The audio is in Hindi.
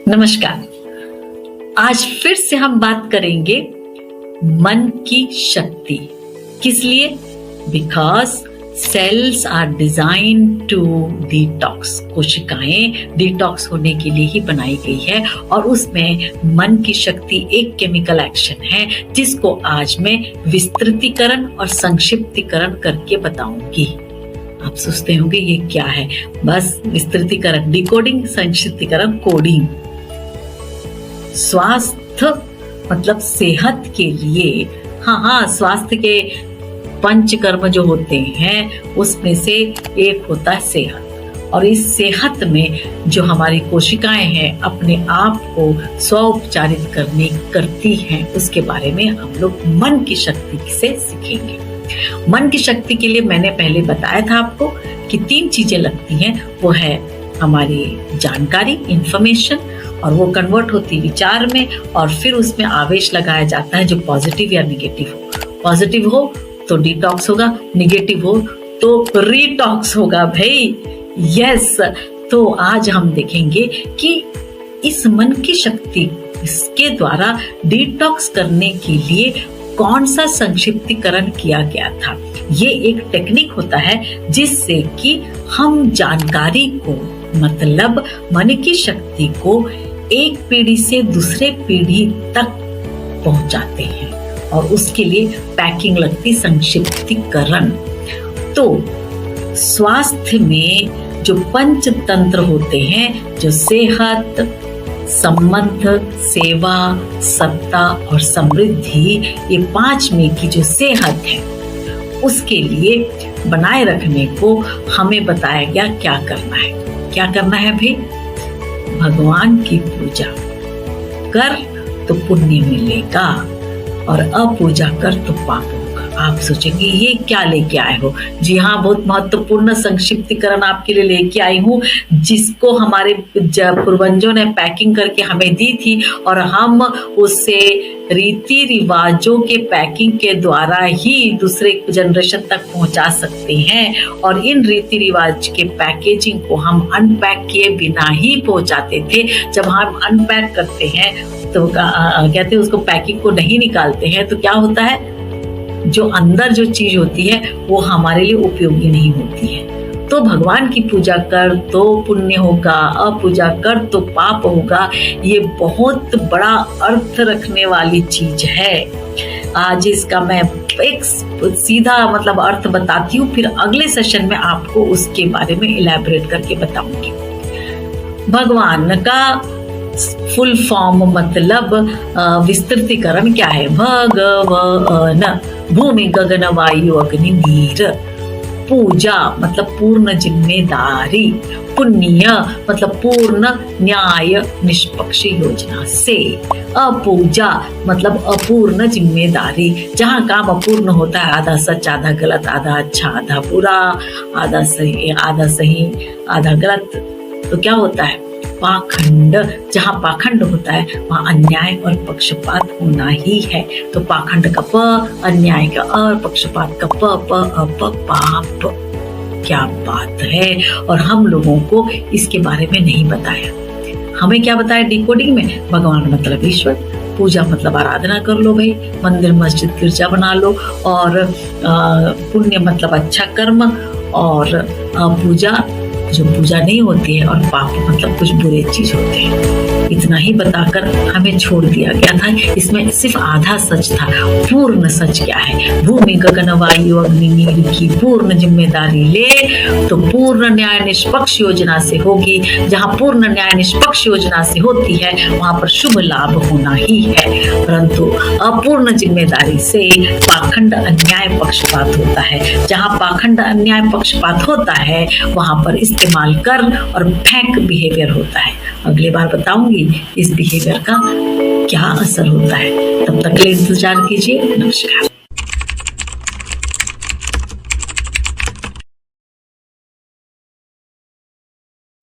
नमस्कार। आज फिर से हम बात करेंगे मन की शक्ति। किस लिए? Because cells are designed to detox. कोशिकाएं डिटॉक्स होने के लिए ही बनाई गई है और उसमें मन की शक्ति एक केमिकल एक्शन है जिसको आज मैं विस्तृतीकरण और संक्षिप्तीकरण करके बताऊंगी। आप सोचते होंगे ये क्या है? बस विस्तृतीकरण, डिकोडिंग, संक्षिप्तीकरण, कोडिंग। स्वास्थ्य मतलब सेहत के लिए, स्वास्थ्य के पंचकर्म जो होते हैं उसमें से एक होता है सेहत। और इस सेहत में जो हमारी कोशिकाएं हैं अपने आप को स्वोपचारित करती हैं, उसके बारे में हम लोग मन की शक्ति से सीखेंगे। मन की शक्ति के लिए मैंने पहले बताया था आपको कि 3 चीजें लगती हैं। वो है हमारी जानकारी, इंफॉर्मेशन, और वो कन्वर्ट होती विचार में और फिर उसमें आवेश लगाया जाता है जो पॉजिटिव या निगेटिव हो। पॉजिटिव हो तो डिटॉक्स होगा, निगेटिव हो तो रिटॉक्स होगा भाई। यस। तो आज हम देखेंगे कि इस मन की शक्ति, इसके द्वारा डिटॉक्स करने के लिए कौन सा संक्षिप्तीकरण किया गया था। ये एक टेक्निक होता है जिससे कि हम जानकारी को, मतलब मन की शक्ति को एक पीढ़ी से दूसरे पीढ़ी तक पहुंचाते हैं और उसके लिए पैकिंग लगती, संक्षिप्तीकरण। तो स्वास्थ्य में जो पंचतंत्र होते हैं, जो सेहत, संबंध, सेवा, सत्ता और समृद्धि, ये 5 में की जो सेहत है उसके लिए बनाए रखने को हमें बताया गया क्या करना है। क्या करना है भाई? भगवान की पूजा कर तो पुण्य मिलेगा और अपूजा कर तो पाप होगा। आप सोचेंगे ये क्या लेके आए हो? जी हाँ, बहुत महत्वपूर्ण संक्षिप्तीकरण आपके लिए लेके आई हूँ, जिसको हमारे पूर्वजों ने पैकिंग करके हमें दी थी और हम उससे रीति रिवाजों के पैकिंग के द्वारा ही दूसरे जनरेशन तक पहुंचा सकते हैं। और इन रीति रिवाज के पैकेजिंग को हम अनपैक किए बिना ही पहुंचाते थे। जब हम अनपैक करते हैं तो कहते हैं उसको, पैकिंग को नहीं निकालते हैं तो क्या होता है, जो अंदर जो चीज होती है वो हमारे लिए उपयोगी नहीं होती है। तो भगवान की पूजा कर तो पुण्य होगा, अपूजा कर तो पाप होगा। ये बहुत बड़ा अर्थ रखने वाली चीज है। आज इसका मैं एक सीधा मतलब अर्थ बताती हूँ, फिर अगले सेशन में आपको उसके बारे में इलैबोरेट करके बताऊंगी। भगवान का फुल फॉर्म मतलब विस्तृतीकरण क्या है? भगवान, भूमि गगन वायु अग्नि नीर। पूजा मतलब पूर्ण जिम्मेदारी। पुण्य मतलब पूर्ण न्याय निष्पक्ष योजना से। अपूजा मतलब अपूर्ण जिम्मेदारी, जहाँ काम अपूर्ण होता है, आधा सच आधा गलत, आधा अच्छा आधा बुरा, आधा सही आधा गलत, तो क्या होता है? पाखंड। जहाँ पाखंड होता है वहाँ अन्याय और पक्षपात होना ही है। तो पाखंड का प, अन्याय का अ, पक्षपात का प, पाप। क्या बात है! और हम लोगों को इसके बारे में नहीं बताया। हमें क्या बताया डिकोडिंग में? भगवान मतलब ईश्वर, पूजा मतलब आराधना कर लो भाई, मंदिर मस्जिद गिरजा बना लो, और पुण्य मतलब अच्छा कर्म, और पूजा जो पूजा नहीं होती है, और पाप मतलब कुछ बुरे चीज होते हैं। इतना ही बताकर हमें छोड़ दिया गया था। इसमें सिर्फ आधा सच था। पूर्ण सच क्या है? भूमि गगन वायु अग्नि नीर की पूर्ण जिम्मेदारी ले तो पूर्ण न्याय निष्पक्ष योजना से होगी। जहाँ पूर्ण न्याय निष्पक्ष योजना से होती है वहां पर शुभ लाभ होना ही है, परंतु अपूर्ण जिम्मेदारी से पाखंड अन्याय पक्षपात होता है। जहाँ पाखंड अन्याय पक्षपात होता है वहां पर इस्तेमाल कर और फेंक बिहेवियर होता है। अगली बार बताऊंगी इस बिहेवियर का क्या असर होता है। तब तक के लिए इंतजार कीजिए। नमस्कार।